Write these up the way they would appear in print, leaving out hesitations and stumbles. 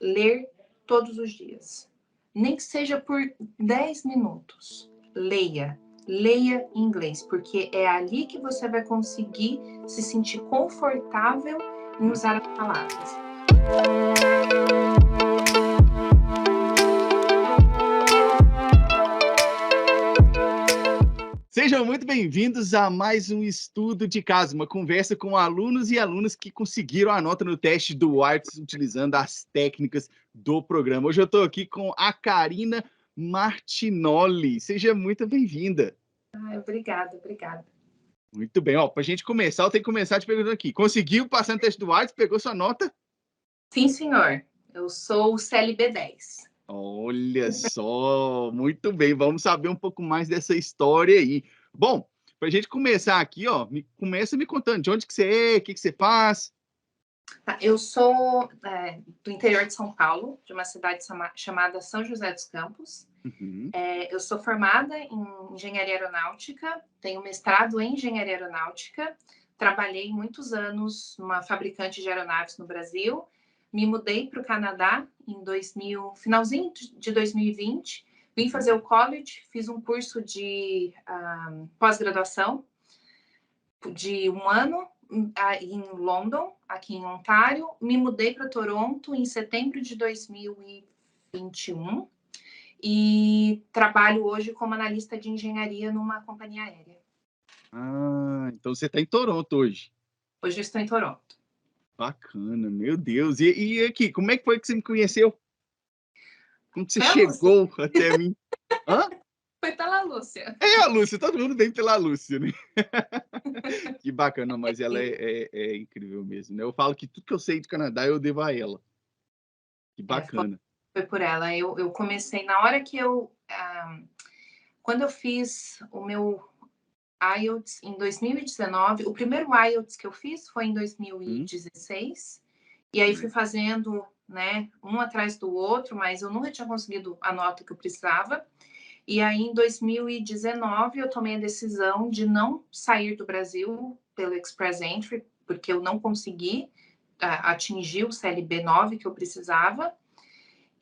ler todos os dias. Nem que seja por 10 minutos. Leia em inglês, porque é ali que você vai conseguir se sentir confortável em usar as palavras. Sejam muito bem-vindos a mais um estudo de caso, uma conversa com alunos e alunas que conseguiram a nota no teste do IELTS utilizando as técnicas do programa. Hoje eu estou aqui com a Karina Martinoli. Seja muito bem-vinda. Obrigada. Muito bem. Para a gente começar, eu tenho que começar te perguntando aqui. Conseguiu passar no teste do IELTS? Pegou sua nota? Sim, senhor. Eu sou o CLB 10. Olha só, muito bem. Vamos saber um pouco mais dessa história aí. Bom, para a gente começar aqui, começa me contando de onde que você é, o que que você faz. Eu sou do interior de São Paulo, de uma cidade chamada São José dos Campos. Uhum. Eu sou formada em engenharia aeronáutica, tenho mestrado em engenharia aeronáutica, trabalhei muitos anos numa fabricante de aeronaves no Brasil, me mudei para o Canadá em finalzinho de 2020, vim fazer o college, fiz um curso de pós-graduação de 1 ano em London, aqui em Ontário, me mudei para Toronto em setembro de 2021 e trabalho hoje como analista de engenharia numa companhia aérea. Ah, então você está em Toronto hoje. Hoje eu estou em Toronto. Bacana, meu Deus. E aqui, como é que foi que você me conheceu? Como que você Foi a Lúcia. chegou até mim? Hã? Foi pela Lúcia. É a Lúcia, todo mundo vem pela Lúcia, né? Que bacana, mas ela é incrível mesmo, né? Eu falo que tudo que eu sei do Canadá eu devo a ela. Que bacana. Foi por ela. Eu comecei na hora que quando eu fiz o meu IELTS em 2019, o primeiro IELTS que eu fiz foi em 2016, e aí fui fazendo, né, um atrás do outro, mas eu nunca tinha conseguido a nota que eu precisava. E aí, em 2019, eu tomei a decisão de não sair do Brasil pelo Express Entry, porque eu não consegui atingir o CLB 9 que eu precisava,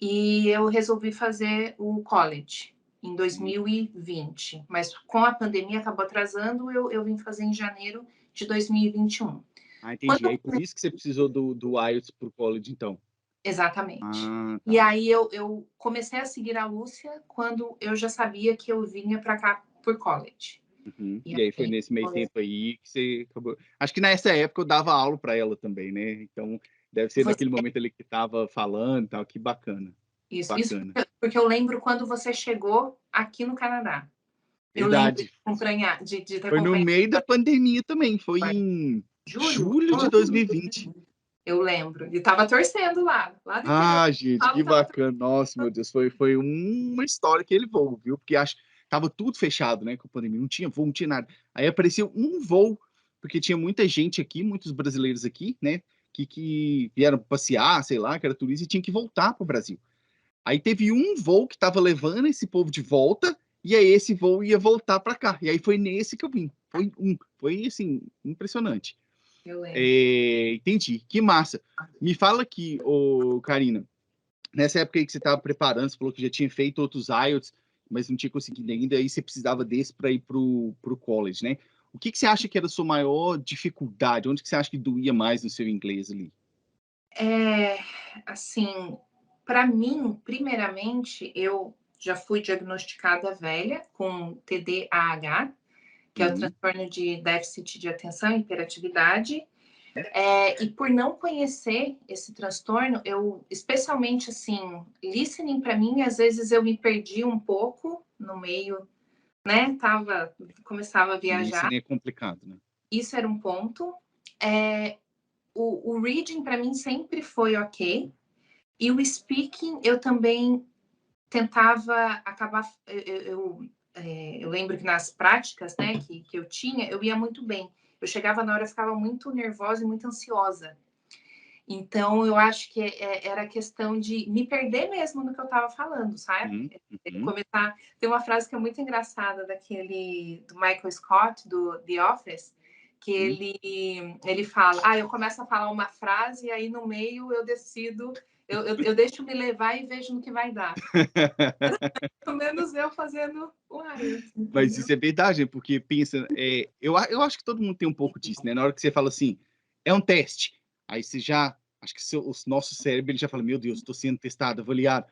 e eu resolvi fazer o college em 2020, mas com a pandemia acabou atrasando, eu vim fazer em janeiro de 2021. Ah, Quando entendi. Aí por isso que você precisou do IELTS para o college, então. Exatamente. Ah, E tá. aí eu comecei a seguir a Lúcia quando eu já sabia que eu vinha para cá por college. Uhum. E E aí foi aí, nesse meio tempo aí que você acabou. Acho que nessa época eu dava aula para ela também, né? Então deve ser você, naquele momento ali que estava falando, e tal. Que bacana, isso bacana. porque eu lembro quando você chegou aqui no Canadá. Eu lembro Verdade. de ter Foi no acompanhado meio da pandemia também, foi em julho. julho de 2020. Eu lembro. E estava torcendo lá do interior. Ah, gente, que Estava bacana. Nossa, meu Deus, foi uma história que ele voou, viu? Porque acho que estava tudo fechado, né, com a pandemia, não tinha voo, não tinha nada. Aí apareceu um voo, porque tinha muita gente aqui, muitos brasileiros aqui, né, que vieram passear, sei lá, que era turista e tinha que voltar para o Brasil. Aí teve um voo que estava levando esse povo de volta, e aí esse voo ia voltar para cá. E aí foi nesse que eu vim. Foi assim, impressionante. Eu lembro. Entendi, que massa. Me fala aqui, ô Karina, nessa época aí que você estava preparando, você falou que já tinha feito outros IELTS, mas não tinha conseguido ainda, aí você precisava desse para ir para o college, né? O que você acha que era a sua maior dificuldade? Onde que você acha que doía mais no seu inglês ali? Assim, para mim, primeiramente, eu já fui diagnosticada velha com TDAH, que é o Uhum. transtorno de déficit de atenção e hiperatividade. E por não conhecer esse transtorno, eu, especialmente assim, listening para mim, às vezes eu me perdi um pouco no meio, né? Começava a viajar. Listening é complicado, né? Isso era um ponto. O reading para mim sempre foi ok. E o speaking eu também tentava acabar. Eu lembro que nas práticas, né, que eu tinha, eu ia muito bem. Eu chegava na hora, eu ficava muito nervosa e muito ansiosa. Então, eu acho que era questão de me perder mesmo no que eu estava falando, sabe? Uhum, uhum, Começar. Tem uma frase que é muito engraçada do Michael Scott, do The Office, que uhum. ele fala: eu começo a falar uma frase e aí no meio eu decido Eu deixo me levar e vejo no que vai dar. Pelo menos eu fazendo o IELTS, Mas entendeu? isso é verdade, porque pensa, eu acho que todo mundo tem um pouco disso, né? Na hora que você fala assim, é um teste, aí você já, acho que o nosso cérebro ele já fala, meu Deus, estou sendo testado, avaliado.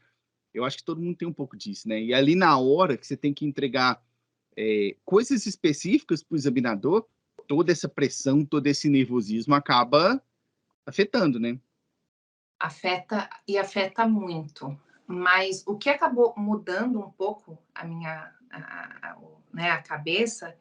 Eu acho que todo mundo tem um pouco disso, né? E ali na hora que você tem que entregar coisas específicas para o examinador, toda essa pressão, todo esse nervosismo acaba afetando, né? Afeta muito. Mas o que acabou mudando um pouco a minha né, a cabeça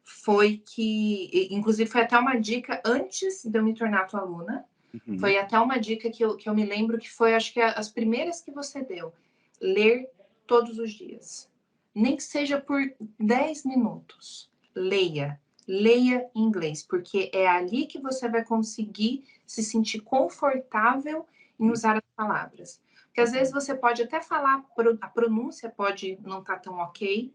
foi que, inclusive, foi até uma dica antes de eu me tornar tua aluna. Uhum. Foi até uma dica que eu me lembro que foi, acho que as primeiras que você deu. Ler todos os dias. Nem que seja por 10 minutos. Leia. Leia em inglês, porque é ali que você vai conseguir se sentir confortável em usar as palavras. Porque às vezes você pode até falar, a pronúncia pode não estar tão ok,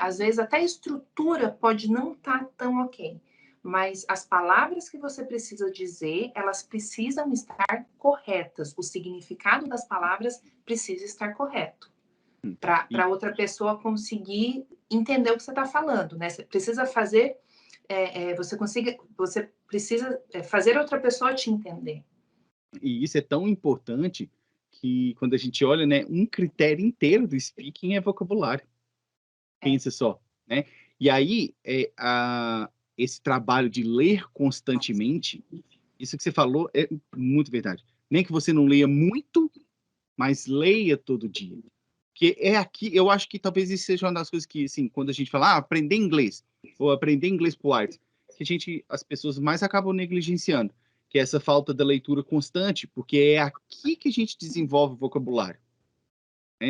às vezes até a estrutura pode não estar tão ok, mas as palavras que você precisa dizer, elas precisam estar corretas. O significado das palavras precisa estar correto E para outra pessoa conseguir entender o que você está falando, né? Você precisa fazer, você precisa fazer outra pessoa te entender. E isso é tão importante que quando a gente olha, né, um critério inteiro do speaking é vocabulário. É, Pensa só, né? E aí, esse trabalho de ler constantemente, isso que você falou é muito verdade. Nem que você não leia muito, mas leia todo dia. Porque é aqui, eu acho que talvez isso seja uma das coisas que, assim, quando a gente fala, aprender inglês, ou aprender inglês pro IELTS, que as pessoas mais acabam negligenciando, que é essa falta da leitura constante, porque é aqui que a gente desenvolve o vocabulário.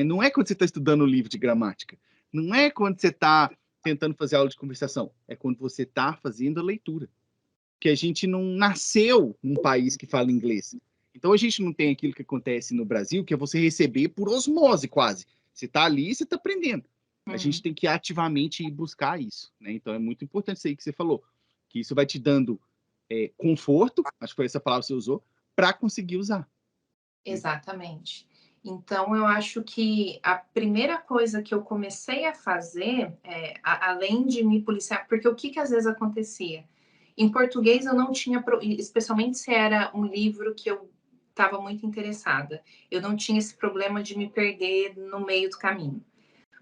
Não é quando você está estudando um livro de gramática, não é quando você está tentando fazer aula de conversação, é quando você está fazendo a leitura. Que a gente não nasceu num país que fala inglês. Então a gente não tem aquilo que acontece no Brasil, que é você receber por osmose quase. Você está ali e você está aprendendo. A gente tem que ativamente ir buscar isso, né? Então é muito importante isso aí que você falou, que isso vai te dando conforto, acho que foi essa palavra que você usou, para conseguir usar. Né? Exatamente. Então, eu acho que a primeira coisa que eu comecei a fazer, além de me policiar, porque o que às vezes acontecia? Em português eu não tinha, especialmente se era um livro que eu estava muito interessada, eu não tinha esse problema de me perder no meio do caminho.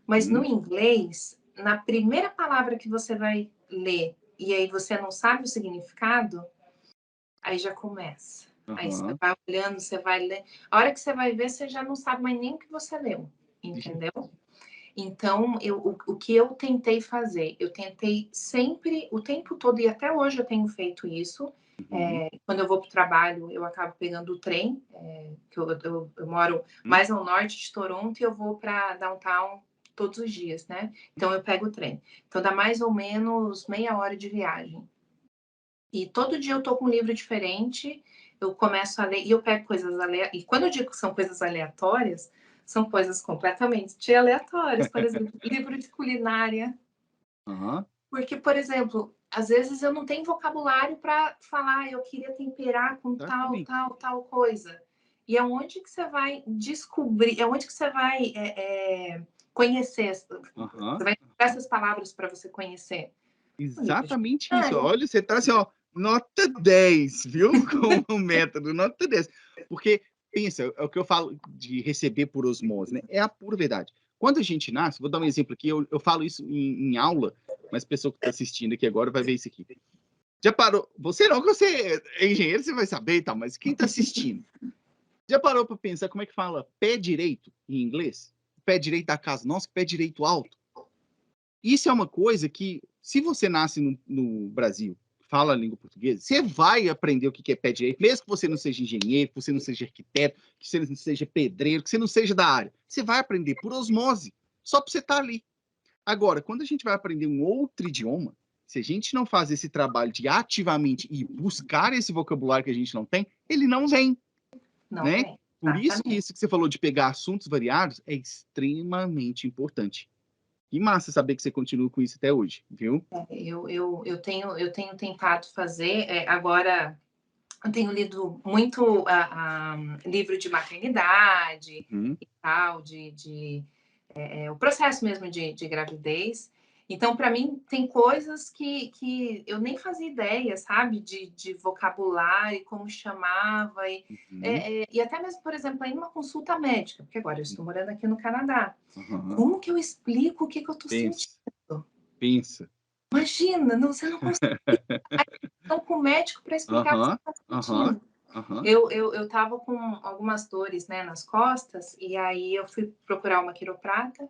Mas no inglês, na primeira palavra que você vai ler e aí você não sabe o significado, aí já começa. Aí você Aham. vai olhando, você vai ler. A hora que você vai ver, você já não sabe mais nem o que você leu, Ixi. entendeu? Então, o que eu tentei fazer? Eu tentei sempre, o tempo todo, e até hoje eu tenho feito isso. Uhum. Quando eu vou para o trabalho, eu acabo pegando o trem, que eu moro Uhum. mais ao norte de Toronto e eu vou para downtown todos os dias, né? Então, eu pego o trem. Então, dá mais ou menos meia hora de viagem. E todo dia eu tô com um livro diferente, eu começo a ler e eu pego coisas aleatórias. E quando eu digo que são coisas aleatórias, são coisas completamente aleatórias. Por exemplo, livro de culinária. Aham. Porque, por exemplo, às vezes eu não tenho vocabulário para falar, eu queria temperar com tal, Exatamente. tal, tal coisa. E é onde que você vai descobrir, é onde que você vai conhecer, você Aham. vai ter essas palavras para você conhecer. No livro de Exatamente isso. culinária. Olha, você tá assim, ó, nota 10, viu? Com o método, nota 10. Porque, pensa, é o que eu falo de receber por osmose, né? É a pura verdade. Quando a gente nasce, vou dar um exemplo aqui, eu falo isso em aula, mas a pessoa que está assistindo aqui agora vai ver isso aqui. Já parou? Você não, que você é engenheiro, você vai saber e tal, mas quem está assistindo? Já parou para pensar como é que fala pé direito em inglês? Pé direito da casa, nossa, pé direito alto. Isso é uma coisa que, se você nasce no Brasil, fala a língua portuguesa, você vai aprender o que é pé direito, mesmo que você não seja engenheiro, que você não seja arquiteto, que você não seja pedreiro, que você não seja da área. Você vai aprender por osmose, só para você estar ali. Agora, quando a gente vai aprender um outro idioma, se a gente não faz esse trabalho de ativamente ir buscar esse vocabulário que a gente não tem, ele não vem, Não né? vem, Por isso que exatamente. isso que você falou de pegar assuntos variados é extremamente importante. E massa saber que você continua com isso até hoje, viu? Eu tenho tentado fazer, agora eu tenho lido muito livro de maternidade Uhum. e tal, o processo mesmo de gravidez. Então, para mim, tem coisas que eu nem fazia ideia, sabe? De vocabulário, como chamava, Uhum. e até mesmo, por exemplo, em uma consulta médica, porque agora eu estou morando aqui no Canadá. Aham. Como que eu explico o que eu estou sentindo? Pensa, pensa. Imagina, não, você não consegue. Aí, então, com o médico para explicar o que você Aham, está aham, sentindo. aham. Eu tava com algumas dores, né, nas costas, e aí eu fui procurar uma quiroprata,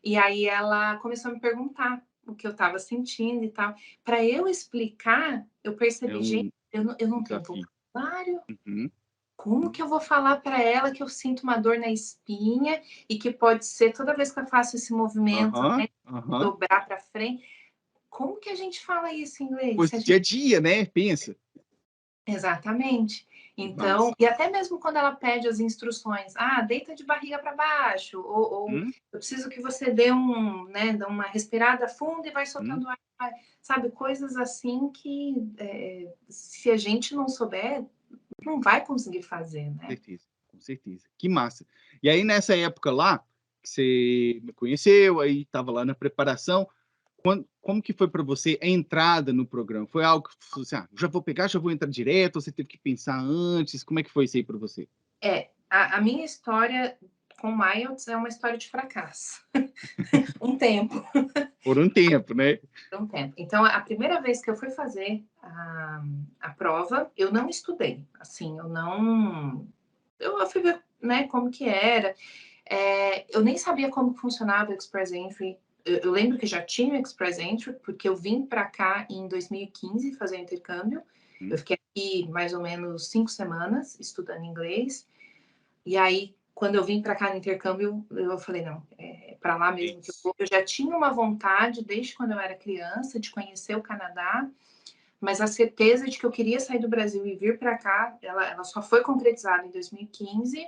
e aí ela começou a me perguntar o que eu estava sentindo e tal. Para eu explicar, eu É percebi, gente, um eu não tenho desafio. vocabulário. Uhum. Como que eu vou falar para ela que eu sinto uma dor na espinha e que pode ser toda vez que eu faço esse movimento, Aham, né, de aham. dobrar para frente? Como que a gente fala isso em inglês? Coisa Se a do gente dia a dia, né, pensa. Exatamente. Que Então, massa. e até mesmo quando ela pede as instruções, deita de barriga para baixo, ou Hum, eu preciso que você dê dê uma respirada funda e vai hum. soltando ar, sabe, coisas assim que se a gente não souber, não vai conseguir fazer, né? Certeza, com certeza. Que massa. E aí nessa época lá, que você me conheceu, aí estava lá na preparação, como que foi para você a entrada no programa? Foi algo que você falou assim: "Ah, já vou pegar, já vou entrar direto", ou você teve que pensar antes? Como é que foi isso aí para você? A minha história com o IELTS é uma história de fracasso. Um tempo. Por um tempo, né? Por um tempo. Então, a primeira vez que eu fui fazer a prova, eu não estudei. Assim, eu não. Eu fui ver, né, como que era. Eu nem sabia como funcionava o Express Entry. Eu lembro que já tinha o Express Entry, porque eu vim para cá em 2015 fazer intercâmbio. Eu Hum, fiquei aqui mais ou menos 5 semanas estudando inglês. E aí, quando eu vim para cá no intercâmbio, eu falei, não, é para lá é mesmo que eu isso. vou. Eu já tinha uma vontade, desde quando eu era criança, de conhecer o Canadá, mas a certeza de que eu queria sair do Brasil e vir para cá, ela só foi concretizada em 2015,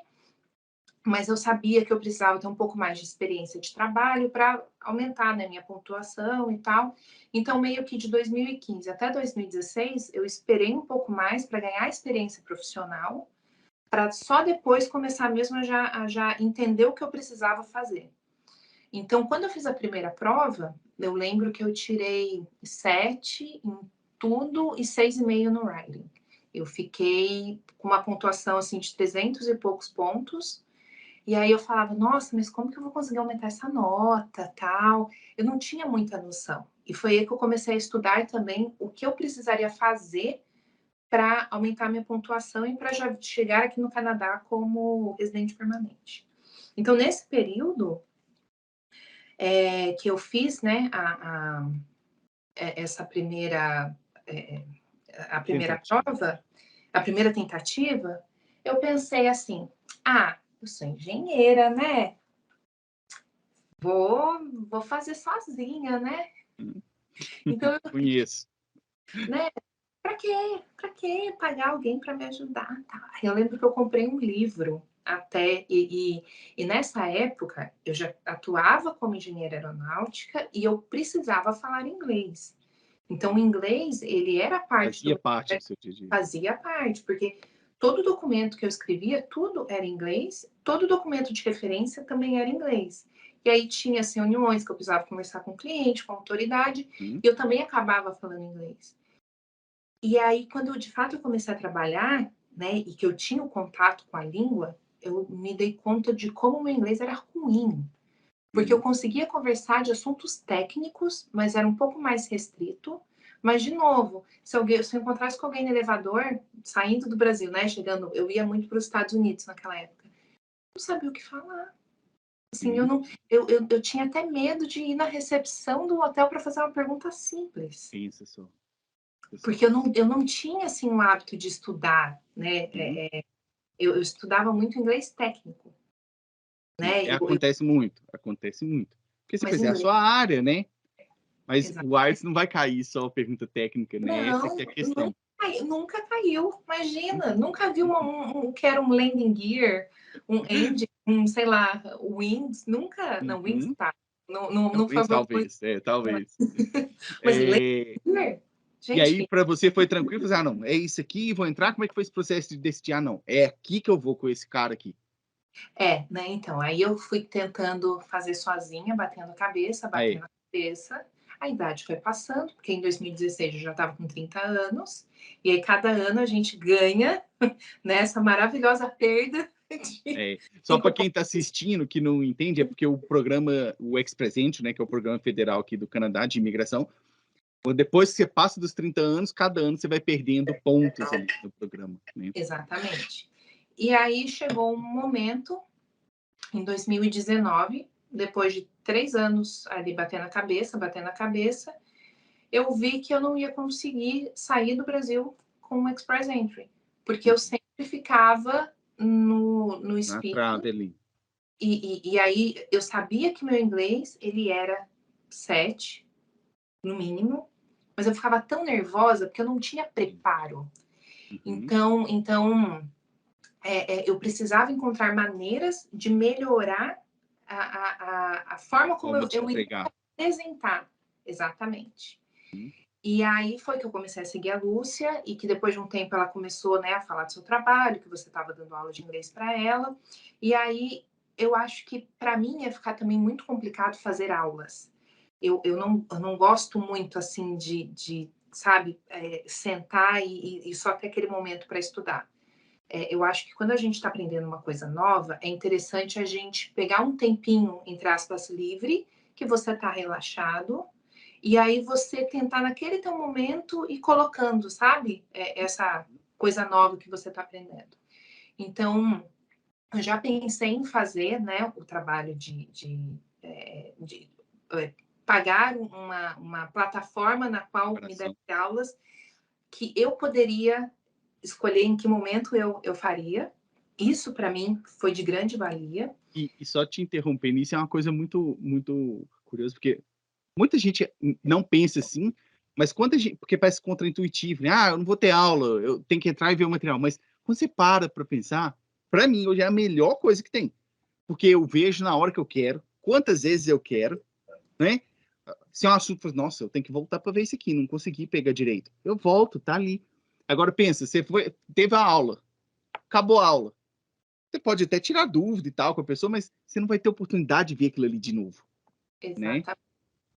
mas eu sabia que eu precisava ter um pouco mais de experiência de trabalho para aumentar, né, minha pontuação e tal. Então, meio que de 2015 até 2016, eu esperei um pouco mais para ganhar experiência profissional, para só depois começar mesmo a já entender o que eu precisava fazer. Então, quando eu fiz a primeira prova, eu lembro que eu tirei 7 em tudo e 6,5 no writing. Eu fiquei com uma pontuação assim de 300 e poucos pontos. E aí eu falava, nossa, mas como que eu vou conseguir aumentar essa nota, tal? Eu não tinha muita noção. E foi aí que eu comecei a estudar também o que eu precisaria fazer para aumentar minha pontuação e para já chegar aqui no Canadá como residente permanente. Então, nesse período que eu fiz, né, essa primeira, é, a primeira Tentativa. prova, a primeira tentativa, eu pensei assim, eu sou engenheira, né? Vou fazer sozinha, né? Hum, Então, conheço. né? Para que pagar alguém para me ajudar? Tá. Eu lembro que eu comprei um livro até, e nessa época eu já atuava como engenheira aeronáutica e eu precisava falar inglês. Então, o inglês, ele era parte Fazia do parte do seu dia a dia. fazia parte, porque todo documento que eu escrevia, tudo era em inglês, todo documento de referência também era em inglês. E aí tinha assim, reuniões que eu precisava conversar com o cliente, com a autoridade, Hum, e eu também acabava falando inglês. E aí, quando eu, de fato eu comecei a trabalhar, né, e que eu tinha o contato com a língua, eu me dei conta de como o meu inglês era ruim, porque eu hum. conseguia conversar de assuntos técnicos, mas era um pouco mais restrito. Mas, de novo, se eu encontrasse com alguém no elevador, saindo do Brasil, né, chegando, eu ia muito para os Estados Unidos naquela época, não sabia o que falar. Assim, Sim, eu tinha até medo de ir na recepção do hotel para fazer uma pergunta simples. pensa só, Porque pessoal. eu não tinha, assim, um hábito de estudar, né, Hum. eu estudava muito inglês técnico, Sim, né, acontece muito, acontece muito. Porque você mas pensa, é a inglês sua área, né, mas exato. o Arts não vai cair só pergunta técnica, né, essa Não, que é a questão. nunca caiu, imagina, Uhum, nunca vi uhum, o que era um landing gear, um engine, sei lá, wings, nunca, não, wings uhum. tá, não foi o Talvez, meu, talvez, talvez. mas landing Eh, gear? E aí, para você foi tranquilo? Fazer, não, é isso aqui, vou entrar. Como é que foi esse processo de decidir? Não, é aqui que eu vou com esse cara aqui. Né, então, aí eu fui tentando fazer sozinha, batendo a cabeça, batendo a cabeça. A idade foi passando, porque em 2016 eu já estava com 30 anos, e aí cada ano a gente ganha nessa maravilhosa perda de Só para quem está assistindo, que não entende, é porque o programa, o Ex-Presente, né, que é o programa federal aqui do Canadá de imigração, depois que você passa dos 30 anos, cada ano você vai perdendo pontos ali no programa. Né? Exatamente. E aí chegou um momento, em 2019, depois de 3 anos ali batendo a cabeça, eu vi que eu não ia conseguir sair do Brasil com o Express Entry, porque eu sempre ficava no Na speaking, trave ali. e aí eu sabia que meu inglês, ele era 7, no mínimo, mas eu ficava tão nervosa, porque eu não tinha preparo. Então, eu precisava encontrar maneiras de melhorar a forma como eu iria apresentar. Exatamente. E aí foi que eu comecei a seguir a Lúcia, e que depois de um tempo ela começou, né, a falar do seu trabalho, que você estava dando aula de inglês para ela. E aí eu acho que para mim ia ficar também muito complicado fazer aulas. Eu não gosto muito assim de sabe, sentar e só ter aquele momento para estudar. Eu acho que quando a gente está aprendendo uma coisa nova, é interessante a gente pegar um tempinho, entre aspas, livre, que você está relaxado, e aí você tentar naquele teu momento ir colocando, sabe? Essa coisa nova que você está aprendendo. Então, eu já pensei em fazer, né, o trabalho de pagar uma plataforma na qual me desse aulas, que eu poderia escolher em que momento eu faria. Isso, para mim, foi de grande valia. E só te interrompendo, isso é uma coisa muito, muito curiosa, porque muita gente não pensa assim, mas quando a gente, porque parece contraintuitivo, né? Eu não vou ter aula, eu tenho que entrar e ver o material. Mas quando você para pensar, para mim hoje é a melhor coisa que tem, porque eu vejo na hora que eu quero, quantas vezes eu quero, né? Se é um assunto, nossa, eu tenho que voltar para ver isso aqui, não consegui pegar direito. Eu volto, tá ali. Agora pensa, você teve a aula, acabou a aula. Você pode até tirar dúvida e tal com a pessoa, mas você não vai ter oportunidade de ver aquilo ali de novo, né? Exatamente.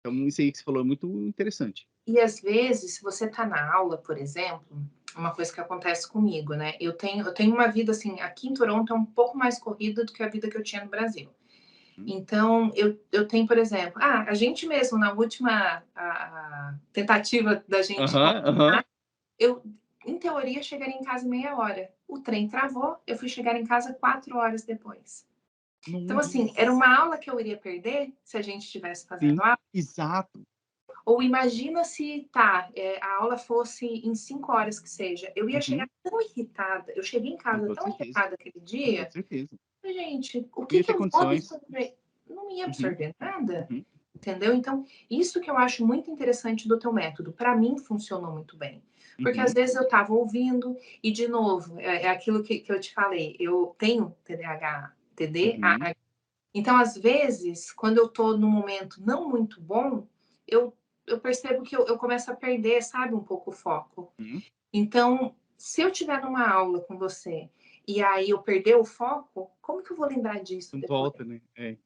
Então, isso aí que você falou é muito interessante. E às vezes, se você está na aula, por exemplo, uma coisa que acontece comigo, né? Eu tenho uma vida assim, aqui em Toronto é um pouco mais corrida do que a vida que eu tinha no Brasil. Então, eu tenho, por exemplo, a gente mesmo, na última tentativa da gente, eu, em teoria, chegaria em casa em meia hora. O trem travou, eu fui chegar em casa 4 horas depois. Então, assim, era uma aula que eu iria perder se a gente estivesse fazendo aula. Exato. Ou imagina se, a aula fosse em 5 horas que seja. Eu ia chegar tão irritada. Eu cheguei em casa tão irritada aquele dia. Com certeza. Gente, o Não que ia que ter eu vou condições. absorver? Não ia absorver nada. Entendeu? Então, isso que eu acho muito interessante do teu método. Para mim, funcionou muito bem. Porque às vezes eu estava ouvindo, e de novo, é aquilo que eu te falei, eu tenho TDAH, TDAH. Então, às vezes, quando eu estou num momento não muito bom, eu, eu percebo que eu começo a perder, sabe, um pouco o foco. Então, se eu estiver numa aula com você e aí eu perder o foco, como que eu vou lembrar disso Não depois? volta, né?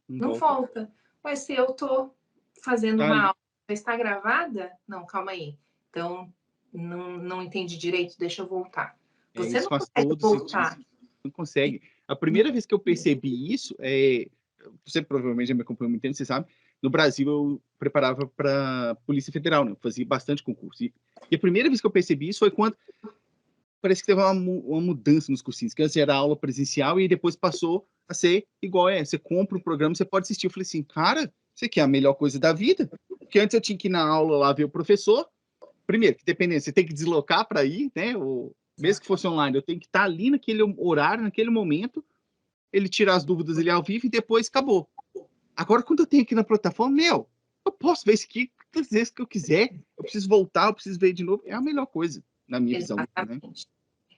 Não volta. Mas se eu estou fazendo Tá uma ali. aula, está gravada? Não, calma aí. Então, não entendi direito, deixa eu voltar. Você Isso não faz consegue todo sentido. voltar. Não consegue. A primeira vez que eu percebi isso, você provavelmente já me acompanhou muito tempo, você sabe, no Brasil eu preparava para Polícia Federal, né? Eu fazia bastante concurso. E a primeira vez que eu percebi isso foi quando parece que teve uma mudança nos cursinhos, que antes era aula presencial e depois passou a ser igual você compra um programa, você pode assistir. Eu falei assim, cara, isso aqui é a melhor coisa da vida. Porque antes eu tinha que ir na aula lá ver o professor. Primeiro, que dependendo, você tem que deslocar para ir, né? Mesmo que fosse online, eu tenho que estar ali naquele horário, naquele momento, ele tirar as dúvidas ali ao vivo e depois acabou. Agora, quando eu tenho aqui na plataforma, eu posso ver isso aqui quantas vezes que eu quiser. Eu preciso voltar, eu preciso ver de novo. É a melhor coisa, na minha visão. Né? Exatamente.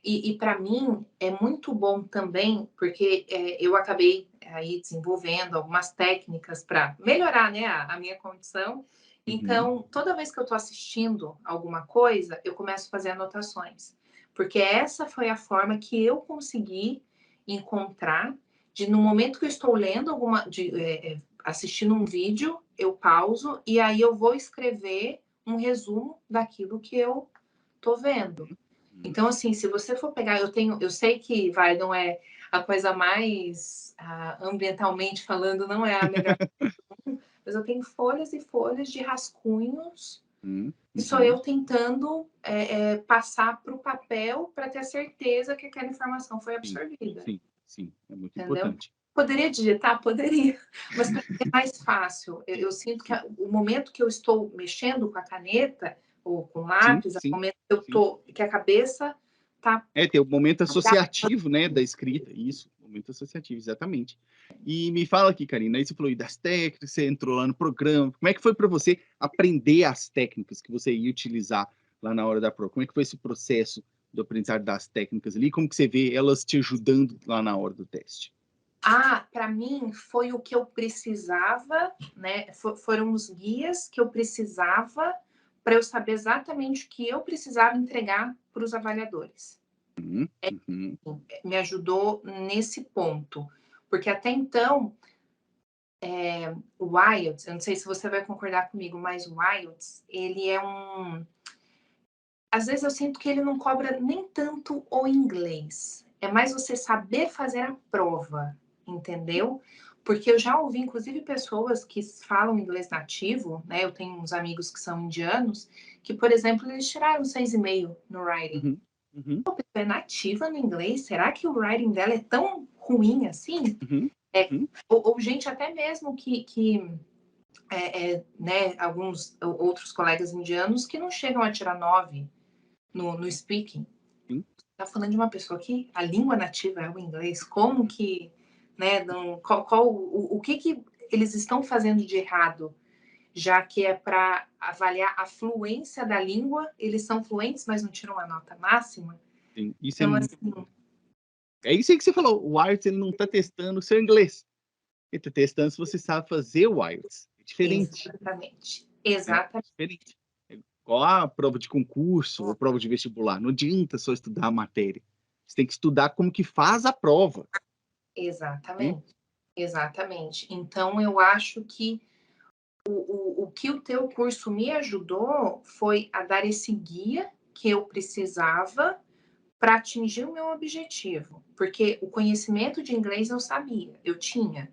E para mim é muito bom também, porque eu acabei aí desenvolvendo algumas técnicas para melhorar, né, a minha condição. Uhum. Então, toda vez que eu estou assistindo alguma coisa, eu começo a fazer anotações, porque essa foi a forma que eu consegui encontrar de no momento que eu estou lendo assistindo um vídeo, eu pauso e aí eu vou escrever um resumo daquilo que eu estou vendo. Uhum. Então, assim, se você for pegar, eu sei que não é a coisa mais ambientalmente falando, não é a melhor, mas eu tenho folhas e folhas de rascunhos Uhum. e sou Uhum. eu tentando passar para o papel para ter a certeza que aquela informação foi Sim, absorvida, sim, sim, é muito entendeu? importante. Poderia digitar? Poderia, mas para mim é mais fácil. Eu É, sinto que sim. o momento que eu estou mexendo com a caneta ou com Sim, lápis, é o sim, momento que eu sim. tô, que a cabeça está. É, tem o momento associativo, né, da escrita, isso, momento associativo, exatamente. E me fala aqui, Karina, aí você falou aí das técnicas, você entrou lá no programa, como é que foi para você aprender as técnicas que você ia utilizar lá na hora da prova? Como é que foi esse processo do aprendizado das técnicas ali? Como que você vê elas te ajudando lá na hora do teste? Para mim foi o que eu precisava, né? Foram os guias que eu precisava para eu saber exatamente o que eu precisava entregar para os avaliadores. Uhum, uhum, Me ajudou nesse ponto, porque até então o IELTS, eu não sei se você vai concordar comigo, mas o IELTS, ele é às vezes eu sinto que ele não cobra nem tanto o inglês. É mais você saber fazer a prova, entendeu? Porque eu já ouvi, inclusive, pessoas que falam inglês nativo, né? Eu tenho uns amigos que são indianos, que, por exemplo, eles tiraram 6,5 no writing. uhum, uhum, A pessoa é nativa no inglês, será que o writing dela é tão ruim assim? uhum, É, uhum. ou gente até mesmo né, alguns outros colegas indianos que não chegam a tirar 9 no speaking. Sim. Tá falando de uma pessoa que a língua nativa é o inglês, como que, né, o que que eles estão fazendo de errado, já que é para avaliar a fluência da língua, eles são fluentes, mas não tiram a nota máxima. Sim. Isso é, Então, assim, é isso aí que você falou, o IELTS ele não está testando o seu inglês, ele está testando se você sabe fazer o IELTS, é diferente. exatamente, É exatamente, diferente. É igual a prova de concurso ou prova de vestibular. Não adianta só estudar a matéria. Você tem que estudar como que faz a prova, né? exatamente, exatamente. Então, eu acho que o que o teu curso me ajudou foi a dar esse guia que eu precisava para atingir o meu objetivo, porque o conhecimento de inglês eu sabia, eu tinha.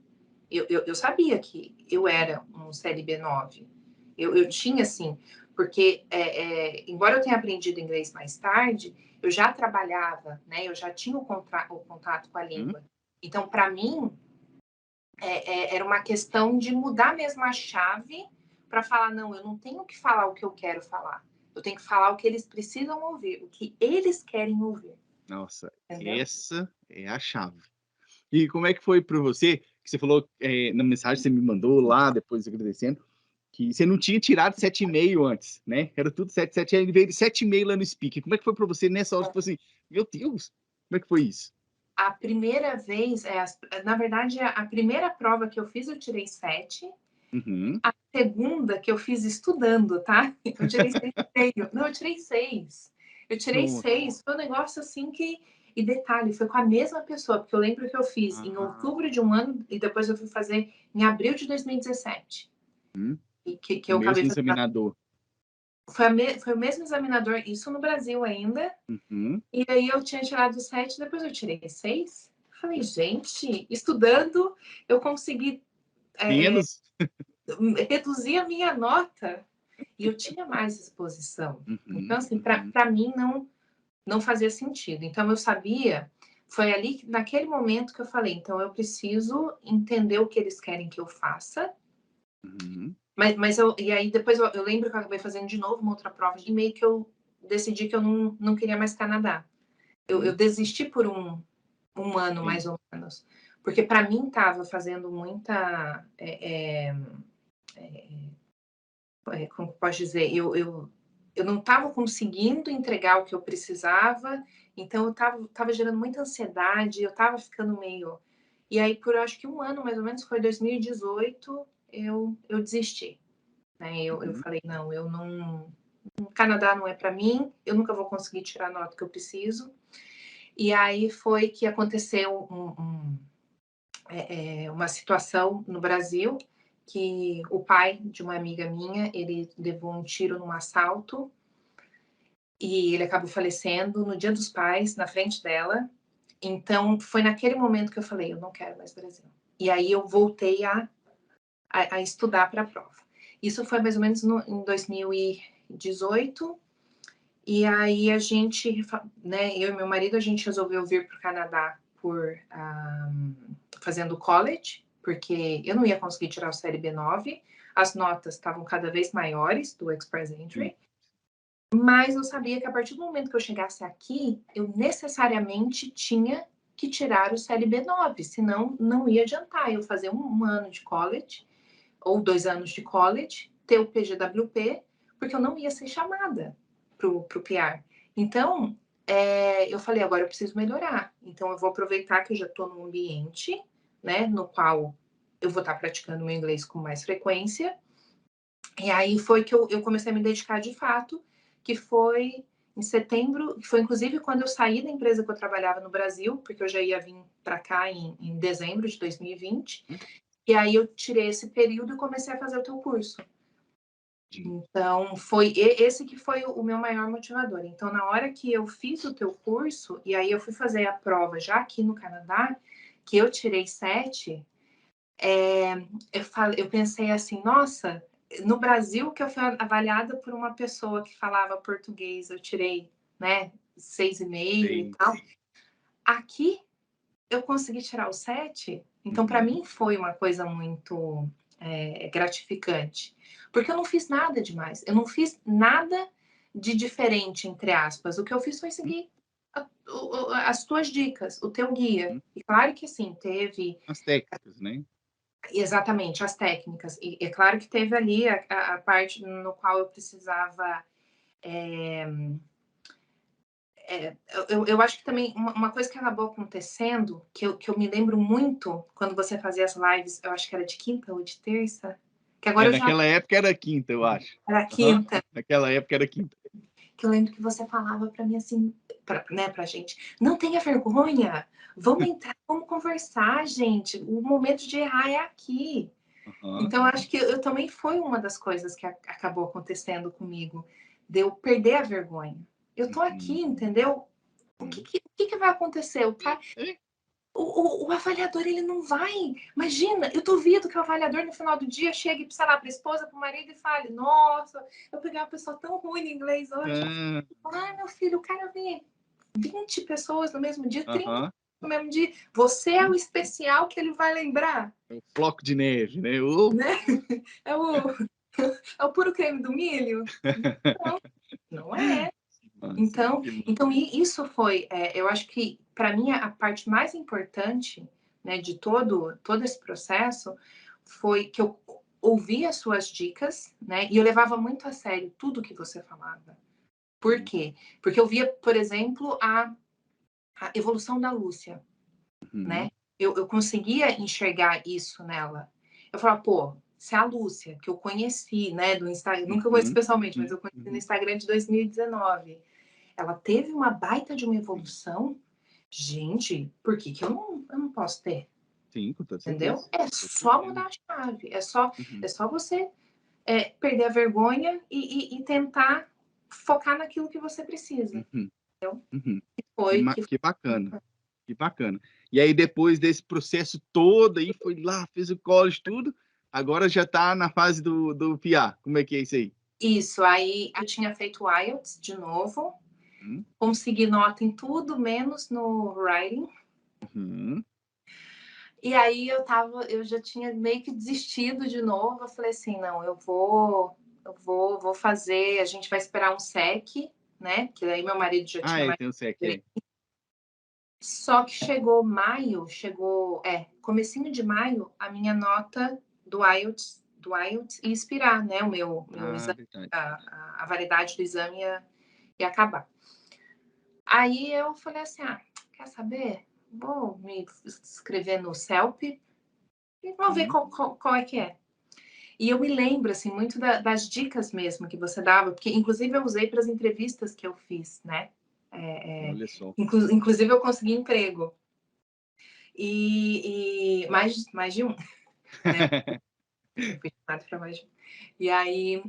Eu sabia que eu era um CLB 9. Eu tinha, assim, porque, embora eu tenha aprendido inglês mais tarde, eu já trabalhava, né? Eu já tinha o contato com a Hum, língua. Então, para mim, era uma questão de mudar mesmo a chave para falar: não, eu não tenho que falar o que eu quero falar. Eu tenho que falar o que eles precisam ouvir, o que eles querem ouvir, Nossa, entendeu? essa é a chave. E como é que foi para você, que você falou, na mensagem que você me mandou lá, depois agradecendo, que você não tinha tirado 7,5 antes, né? Era tudo 7, 7, aí ele veio de 7,5 lá no speaking. Como é que foi para você nessa hora? Tipo assim, meu Deus, como é que foi isso? A primeira vez, na verdade, a primeira prova que eu fiz, eu tirei 7. Uhum. A segunda que eu fiz estudando, tá? Eu tirei 6,5. Não, eu tirei 6. Eu tirei Nossa. 6. Foi um negócio assim que. E detalhe, foi com a mesma pessoa, porque eu lembro que eu fiz em Ah, outubro de um ano e depois eu fui fazer em abril de 2017. hum. E que O eu acabei mesmo fazendo. examinador. Foi o mesmo examinador, isso no Brasil ainda. Uhum. E aí eu tinha tirado 7, depois eu tirei 6. Falei, gente, estudando, eu consegui Menos. reduzir a minha nota e eu tinha mais exposição. Então, Uhum, assim, uhum, para mim não fazia sentido. Então, eu sabia, foi ali, naquele momento que eu falei, então eu preciso entender o que eles querem que eu faça. uhum. E aí depois eu lembro que eu acabei fazendo de novo uma outra prova e meio que eu decidi que eu não queria mais Canadá. Eu Uhum. desisti por um ano, Sim. mais ou menos. Porque para mim estava fazendo muita. Como posso dizer? Eu não estava conseguindo entregar o que eu precisava, então eu estava gerando muita ansiedade, eu estava ficando meio. E aí, por acho que um ano mais ou menos, foi 2018, eu desisti. né? Eu falei, não, eu não... O Canadá não é para mim, eu nunca vou conseguir tirar a nota que eu preciso. E aí foi que aconteceu uma situação no Brasil, que o pai de uma amiga minha, ele levou um tiro num assalto e ele acabou falecendo no Dia dos Pais, na frente dela. Então, foi naquele momento que eu falei, eu não quero mais Brasil. E aí eu voltei a estudar para a prova. Isso foi mais ou menos em 2018. E aí a gente, né, eu e meu marido, a gente resolveu vir para o Canadá fazendo college, porque eu não ia conseguir tirar o CLB 9, as notas estavam cada vez maiores do Express Entry, mas eu sabia que a partir do momento que eu chegasse aqui, eu necessariamente tinha que tirar o CLB 9, senão não ia adiantar eu fazer um ano de college, ou 2 anos de college, ter o PGWP, porque eu não ia ser chamada para o PR. Então, eu falei, agora eu preciso melhorar. Então, eu vou aproveitar que eu já estou num ambiente, né, no qual eu vou estar praticando meu inglês com mais frequência. E aí foi que eu comecei a me dedicar de fato, que foi em setembro, que foi inclusive quando eu saí da empresa que eu trabalhava no Brasil, porque eu já ia vir para cá em dezembro de 2020. E aí eu tirei esse período e comecei a fazer o teu curso. Então, foi esse que foi o meu maior motivador. Então, na hora que eu fiz o teu curso, e aí eu fui fazer a prova já aqui no Canadá, que eu tirei 7, eu pensei assim, nossa, no Brasil que eu fui avaliada por uma pessoa que falava português, eu tirei, né, 6,5 e tal. Aqui, eu consegui tirar o 7, então para mim foi uma coisa muito gratificante, porque eu não fiz nada demais, eu não fiz nada de diferente, entre aspas. O que eu fiz foi seguir as tuas dicas, o teu guia. E claro que sim, teve... As técnicas, né? Exatamente, as técnicas. E é claro que teve ali a parte no qual eu precisava... eu acho que também uma coisa que acabou acontecendo, que eu me lembro muito, quando você fazia as lives, eu acho que era de quinta ou de terça, que agora eu já... Naquela época era quinta, eu acho. Era quinta. Naquela época era quinta. Que eu lembro que você falava para mim assim, né, pra gente, não tenha vergonha, vamos entrar, vamos conversar, gente, o momento de errar é aqui. Então, acho que eu também foi uma das coisas que acabou acontecendo comigo, de eu perder a vergonha. Eu tô aqui, entendeu? O que vai acontecer? O avaliador, ele não vai. Imagina, eu duvido que o avaliador no final do dia chegue, sei lá, para a esposa, para o marido e fale: nossa, eu peguei uma pessoa tão ruim em inglês hoje. Ah, meu filho, o cara vê 20 pessoas no mesmo dia, 30 no mesmo dia. Você é o especial que ele vai lembrar. É o floco de neve, né? Né? É o puro creme do milho? Não é. Então, isso foi, eu acho que, para mim, a parte mais importante, né, de todo esse processo foi que eu ouvi as suas dicas, né, e eu levava muito a sério tudo que você falava. Por quê? Porque eu via, por exemplo, a evolução da Lúcia, né? Eu conseguia enxergar isso nela. Eu falava, pô, se a Lúcia, que eu conheci, né, do Instagram, nunca conheci pessoalmente, mas eu conheci no Instagram de 2019, ela teve uma baita de uma evolução, gente, por que eu não posso ter? Sim, com toda Entendeu? certeza. É só mudar a chave, é só você perder a vergonha e tentar focar naquilo que você precisa. Entendeu? Foi que... Que bacana, que bacana. E aí depois desse processo todo aí, foi lá, fez o college, tudo, agora já tá na fase do PR. Como é que é isso aí? Isso, aí eu tinha feito o IELTS de novo, consegui nota em tudo, menos no writing. E aí eu já tinha meio que desistido de novo. Eu falei assim, não, eu vou fazer, a gente vai esperar um SEC, né? Que daí meu marido já tinha mais Tem o SEC, experiência. Só que chegou maio, comecinho de maio, a minha nota do IELTS ia expirar, né? O meu exame, verdade. a validade do exame ia acabar. Aí eu falei assim, quer saber? Vou me inscrever no CELP e vou ver qual é que é. E eu me lembro, assim, muito das dicas mesmo que você dava, porque inclusive eu usei para as entrevistas que eu fiz, né? Olha só. Inclusive eu consegui emprego. E mais de um, né? Eu fui chamada para mais de um. E aí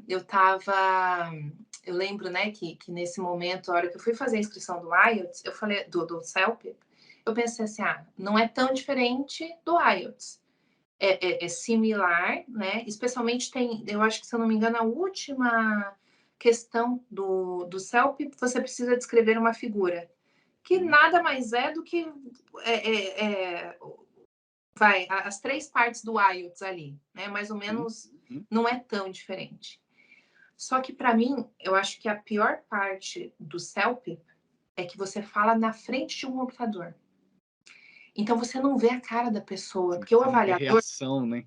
eu lembro, né, que nesse momento, a hora que eu fui fazer a inscrição do IELTS, eu falei, do CELP, eu pensei assim, não é tão diferente do IELTS. É similar, né? Especialmente eu acho que, se eu não me engano, a última questão do CELP, você precisa descrever uma figura, que nada mais é do que as 3 partes do IELTS ali, né? Mais ou menos, não é tão diferente. Só que, para mim, eu acho que a pior parte do CELP é que você fala na frente de um computador. Então, você não vê a cara da pessoa, porque o Você não vê avaliador, reação, né?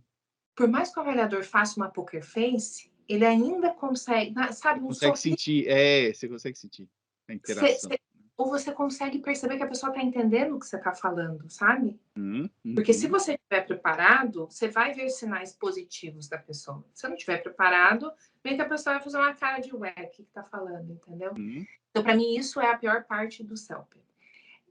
por mais que o avaliador faça uma poker face, ele ainda consegue, sabe, um Consegue sorriso. sentir, você consegue sentir a interação. Ou você consegue perceber que a pessoa está entendendo o que você está falando, sabe? Uhum, Porque se uhum, você estiver preparado, você vai ver sinais positivos da pessoa. Se você não estiver preparado, vem que a pessoa vai fazer uma cara de ué, o que está falando, entendeu? uhum. Então, para mim, isso é a pior parte do CELP.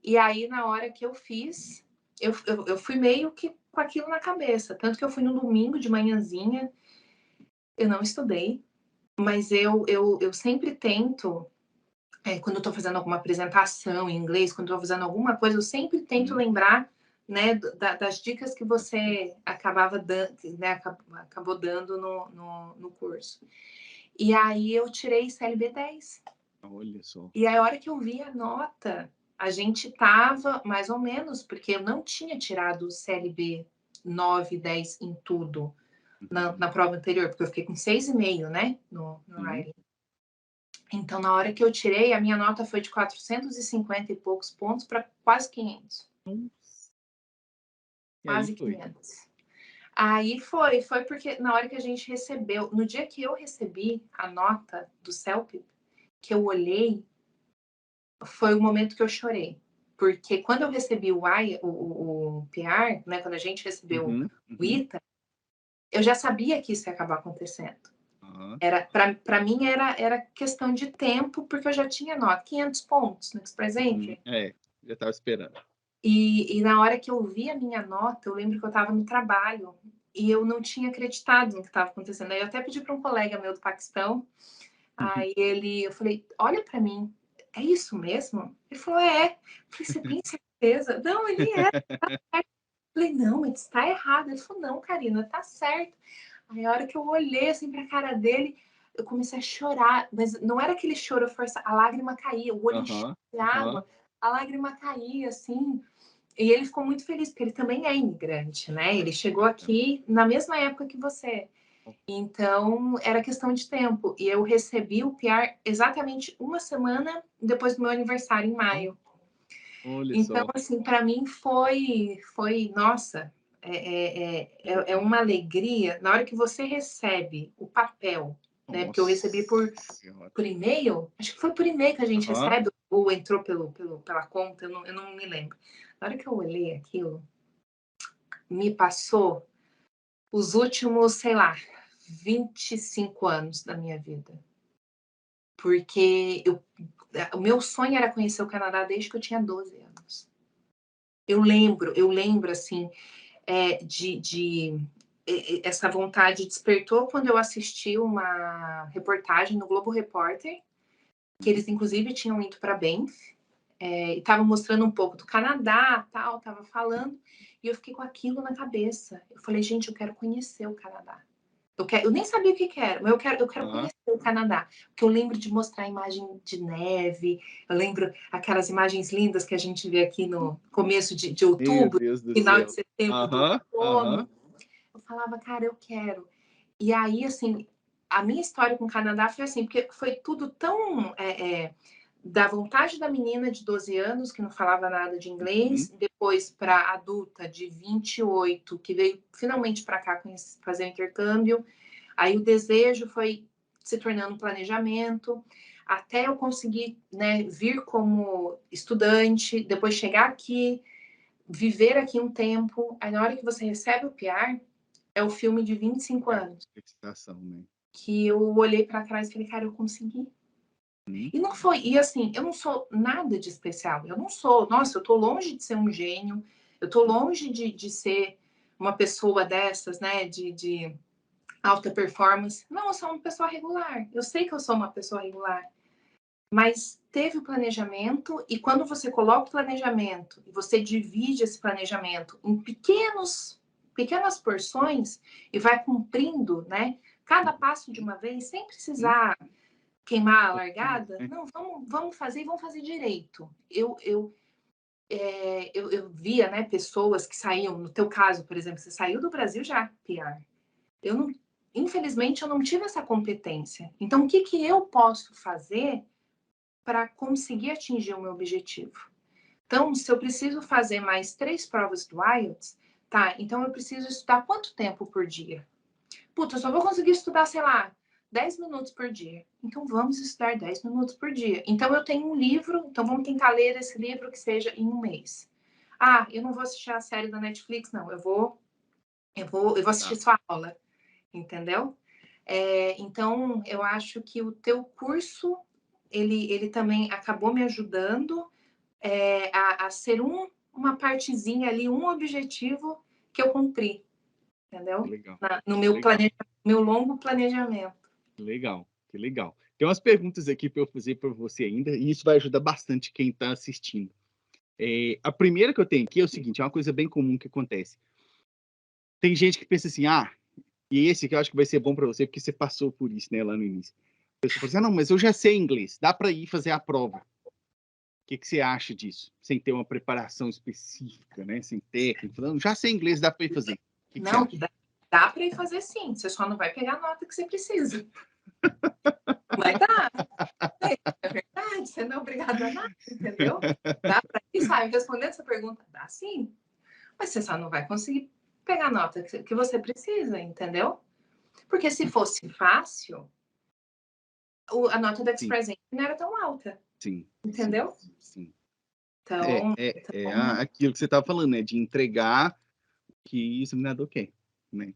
E aí, na hora que eu fiz, eu fui meio que com aquilo na cabeça. Tanto que eu fui no domingo de manhãzinha, eu não estudei, mas eu sempre tento, quando eu estou fazendo alguma apresentação em inglês, quando eu estou fazendo alguma coisa, eu sempre tento lembrar, né, das dicas que você acabava dando, né, acabou dando no curso. E aí eu tirei CLB 10. Olha só. E aí, a hora que eu vi a nota, a gente tava mais ou menos, porque eu não tinha tirado o CLB 9, 10 em tudo na prova anterior, porque eu fiquei com 6,5, né, no writing. Então, na hora que eu tirei, a minha nota foi de 450 e poucos pontos para quase 500. E aí Quase foi. 500. Aí foi porque na hora que a gente recebeu, no dia que eu recebi a nota do CELP, que eu olhei, foi o momento que eu chorei. Porque quando eu recebi o PR, né, quando a gente recebeu Uhum, o uhum. ITA, eu já sabia que isso ia acabar acontecendo. Aham. Para mim era questão de tempo, porque eu já tinha nota, 500 pontos no Express Entry. Já estava esperando. E na hora que eu vi a minha nota, eu lembro que eu estava no trabalho e eu não tinha acreditado no que estava acontecendo. Aí eu até pedi para um colega meu do Paquistão, eu falei, olha para mim, é isso mesmo? Ele falou, é. Eu falei, você tem certeza? Não, ele é. Eu falei, não, mas está errado. Ele falou, não, Karina, tá certo. Aí a hora que eu olhei assim pra cara dele, eu comecei a chorar, mas não era aquele choro forçado, a lágrima caía, o olho enchia Aham, de aham. água, a lágrima caía, assim. E ele ficou muito feliz, porque ele também é imigrante, né? Ele chegou aqui na mesma época que você. Então, era questão de tempo. E eu recebi o PR exatamente uma semana depois do meu aniversário, em maio. Olha Então, só. assim, para mim nossa, é uma alegria. Na hora que você recebe o papel, né? Porque eu recebi Nossa senhora. por e-mail, acho que foi por e-mail que a gente Aham. recebe, ou entrou pela conta, eu não me lembro. Na hora que eu olhei aquilo, me passou os últimos, sei lá, 25 anos da minha vida. Porque o meu sonho era conhecer o Canadá desde que eu tinha 12 anos. Eu lembro assim, essa vontade despertou quando eu assisti uma reportagem no Globo Repórter, que eles inclusive tinham ido para Banff, e estavam mostrando um pouco do Canadá, tal, tava falando, e eu fiquei com aquilo na cabeça. Eu falei, gente, eu quero conhecer o Canadá. Eu nem sabia o que era, mas eu quero Aham. conhecer o Canadá. Porque eu lembro de mostrar a imagem de neve, eu lembro aquelas imagens lindas que a gente vê aqui no começo de Meu outubro, Deus do final de céu. setembro, do Aham, outono. aham. Eu falava, cara, eu quero. E aí, assim, a minha história com o Canadá foi assim, porque foi tudo tão da vontade da menina de 12 anos, que não falava nada de inglês, depois para adulta de 28, que veio finalmente para cá fazer o intercâmbio. Aí o desejo foi se tornando um planejamento, até eu conseguir, né, vir como estudante, depois chegar aqui, viver aqui um tempo. Aí na hora que você recebe o PR, é o filme de 25 É, anos, excitação, né? que eu olhei para trás e falei: "Cara, eu consegui". Hum, E não foi, e assim, eu não sou nada de especial, eu não sou, nossa, eu tô longe de ser um gênio, eu tô longe de ser uma pessoa dessas, né, de alta performance. Não, eu sou uma pessoa regular, eu sei que eu sou uma pessoa regular, mas teve o planejamento, e quando você coloca o planejamento e você divide esse planejamento em pequenas porções e vai cumprindo, né, cada passo de uma vez, sem hum, precisar queimar a pouquinho, largada, né? não, vamos fazer e vamos fazer direito. Eu via, né, pessoas que saíam, no teu caso, por exemplo, você saiu do Brasil já, PR. Eu não, infelizmente, eu não tive essa competência. Então, o que que eu posso fazer para conseguir atingir o meu objetivo? Então, se eu preciso fazer mais 3 provas do IELTS, tá, então eu preciso estudar quanto tempo por dia? Puta, eu só vou conseguir estudar, sei lá, 10 minutos por dia. Então vamos estudar 10 minutos por dia. Então eu tenho um livro, então vamos tentar ler esse livro que seja em um mês. Ah, eu não vou assistir a série da Netflix, não. Eu vou assistir Tá. sua aula, entendeu? Então eu acho que o teu curso ele também acabou me ajudando a ser uma partezinha ali, um objetivo que eu cumpri, Que entendeu? legal, No que legal, meu longo planejamento. que legal, que legal. Tem umas perguntas aqui para eu fazer para você ainda, e isso vai ajudar bastante quem está assistindo. A primeira que eu tenho aqui é o seguinte, é uma coisa bem comum que acontece. Tem gente que pensa assim, e esse que eu acho que vai ser bom para você, porque você passou por isso, né, lá no início. A pessoa fala assim, não, mas eu já sei inglês, dá para ir fazer a prova. O que que você acha disso? Sem ter uma preparação específica, né, sem técnica. Não, já sei inglês, dá para ir fazer. O que que você Não, acha? dá para ir fazer sim, você só não vai pegar a nota que você precisa. Mas dá, é verdade, você não é obrigado a nada, entendeu? Dá para ir, sabe? Respondendo essa pergunta, dá sim, mas você só não vai conseguir pegar a nota que você precisa, entendeu? Porque se fosse fácil, a nota da Sim, Express Entry não era tão alta, sim, sim, entendeu? sim. É, Então, é, é então aquilo que você estava falando, né? De entregar o que o examinador quer, né?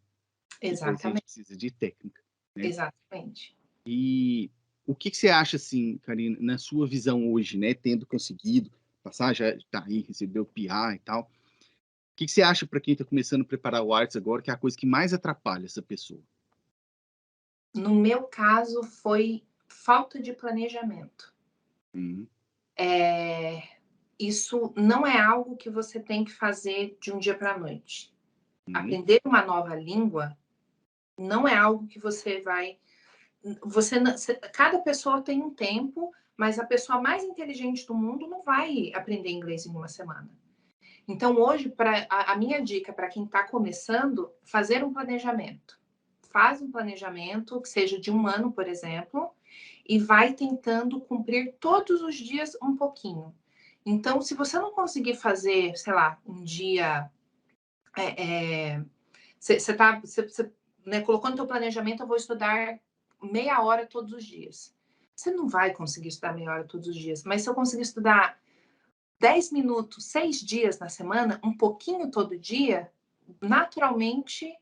E para isso a gente exatamente, precisa de técnica, né? exatamente. E o que que você acha, assim, Karina, na sua visão hoje, né? Tendo conseguido passar, já tá aí, recebeu o PA e tal. O que que você acha para quem está começando a preparar o IELTS agora, que é a coisa que mais atrapalha essa pessoa? No meu caso, foi falta de planejamento. Uhum, É, isso não é algo que você tem que fazer de um dia para a noite. uhum, Aprender uma nova língua não é algo que você vai. Cada pessoa tem um tempo, mas a pessoa mais inteligente do mundo não vai aprender inglês em uma semana. Então, hoje, a minha dica para quem está começando, fazer um planejamento. Faz um planejamento que seja de um ano, por exemplo, e vai tentando cumprir todos os dias um pouquinho. Então, se você não conseguir fazer, sei lá, um dia. Você tá, cê, né, colocou no seu planejamento, eu vou estudar meia hora todos os dias. Você não vai conseguir estudar meia hora todos os dias, mas se eu conseguir estudar 10 minutos, 6 dias na semana, um pouquinho todo dia, naturalmente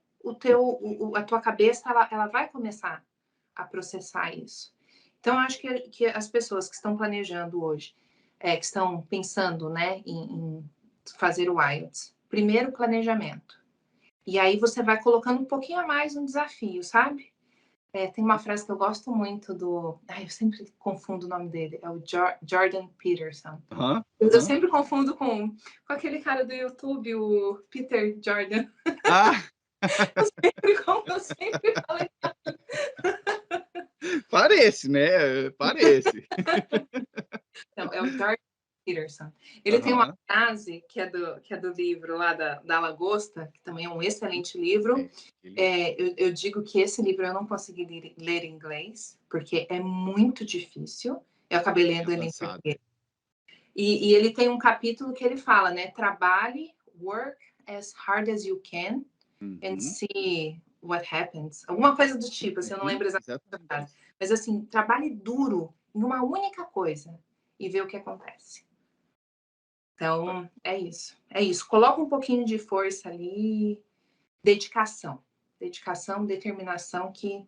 a tua cabeça ela vai começar a processar isso. Então, eu acho que as pessoas que estão planejando hoje, que estão pensando, né, em fazer o IELTS, primeiro planejamento. E aí você vai colocando um pouquinho a mais no desafio, sabe? Tem uma frase que eu gosto muito do. Ai, eu sempre confundo o nome dele, é o Jordan Peterson. aham, Eu aham. sempre confundo com aquele cara do YouTube, o Peter Jordan. Ah, Eu sempre falo. parece, né? Parece. Não, é o Jordan Peterson. Ele tem uma Aham. frase que é do livro lá da Lagosta, que também é um excelente livro. É, ele Eu digo que esse livro eu não consegui ler em inglês, porque é muito difícil. Eu acabei bem lendo ele em avançado. português. E ele tem um capítulo que ele fala, né? Trabalhe, work as hard as you can and Uhum, see what happens. Alguma coisa do tipo, assim, eu não uhum, lembro exatamente a exatamente frase. isso. Mas assim, trabalhe duro em uma única coisa e vê o que acontece. Ó, Então, é isso. É isso. Coloca um pouquinho de força ali, dedicação. dedicação, determinação, que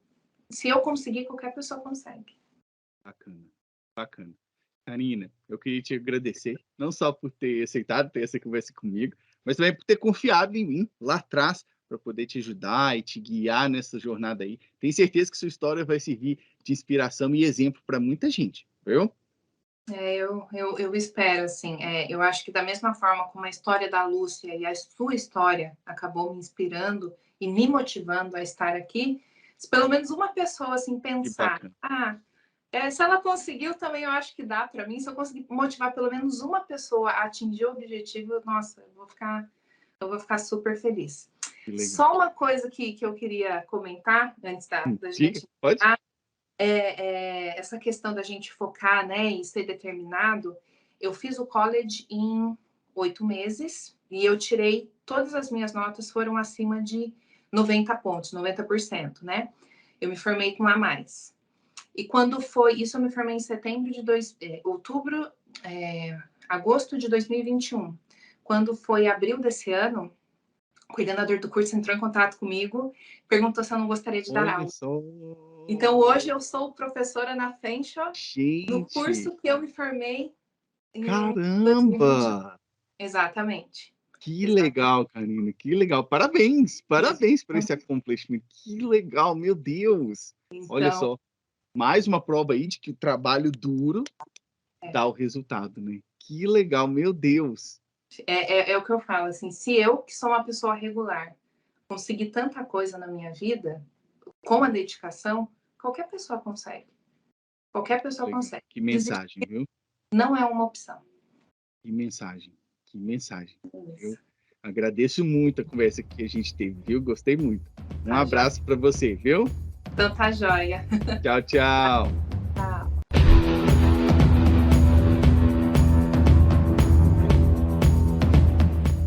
se eu conseguir, qualquer pessoa consegue. Bacana, bacana. Karina, eu queria te agradecer, não só por ter aceitado ter essa conversa comigo, mas também por ter confiado em mim lá atrás para poder te ajudar e te guiar nessa jornada aí. Tenho certeza que sua história vai servir de inspiração e exemplo para muita gente, viu? Eu espero, assim, eu acho que da mesma forma como a história da Lúcia e a sua história acabou me inspirando e me motivando a estar aqui, se pelo menos uma pessoa, assim, Que pensar, bacana. se ela conseguiu, também eu acho que dá para mim, se eu conseguir motivar pelo menos uma pessoa a atingir o objetivo, nossa, eu vou ficar super feliz. Que legal. Só uma coisa que eu queria comentar antes da Diga, gente pode? essa questão da gente focar, né, e ser determinado. Eu fiz o college em 8 meses e eu tirei, todas as minhas notas foram acima de 90 pontos, 90%, né? Eu me formei com A mais. E quando foi, isso eu me formei em agosto de 2021. Quando foi abril desse ano, o coordenador do curso entrou em contato comigo, perguntou se eu não gostaria de dar Olha aula. só. Então, hoje eu sou professora na Fenshaw, no Gente, curso que eu me formei em 2021. caramba! Exatamente. Que Exatamente. legal, Karina, que legal. Parabéns, parabéns por esse accomplishment. Que legal, meu Deus. Olha Então, só, mais uma prova aí de que o trabalho duro dá o resultado, né? Que legal, meu Deus. é o que eu falo, assim, se eu, que sou uma pessoa regular, conseguir tanta coisa na minha vida, com a dedicação, qualquer pessoa consegue. Qualquer Que pessoa legal. consegue. Que Desistir mensagem, viu? não é uma opção. Que mensagem, que mensagem. Eu Isso. agradeço muito a conversa que a gente teve, viu? Gostei muito. Um Tá, joia. abraço para você, viu? Então tá joia. Tchau, tchau.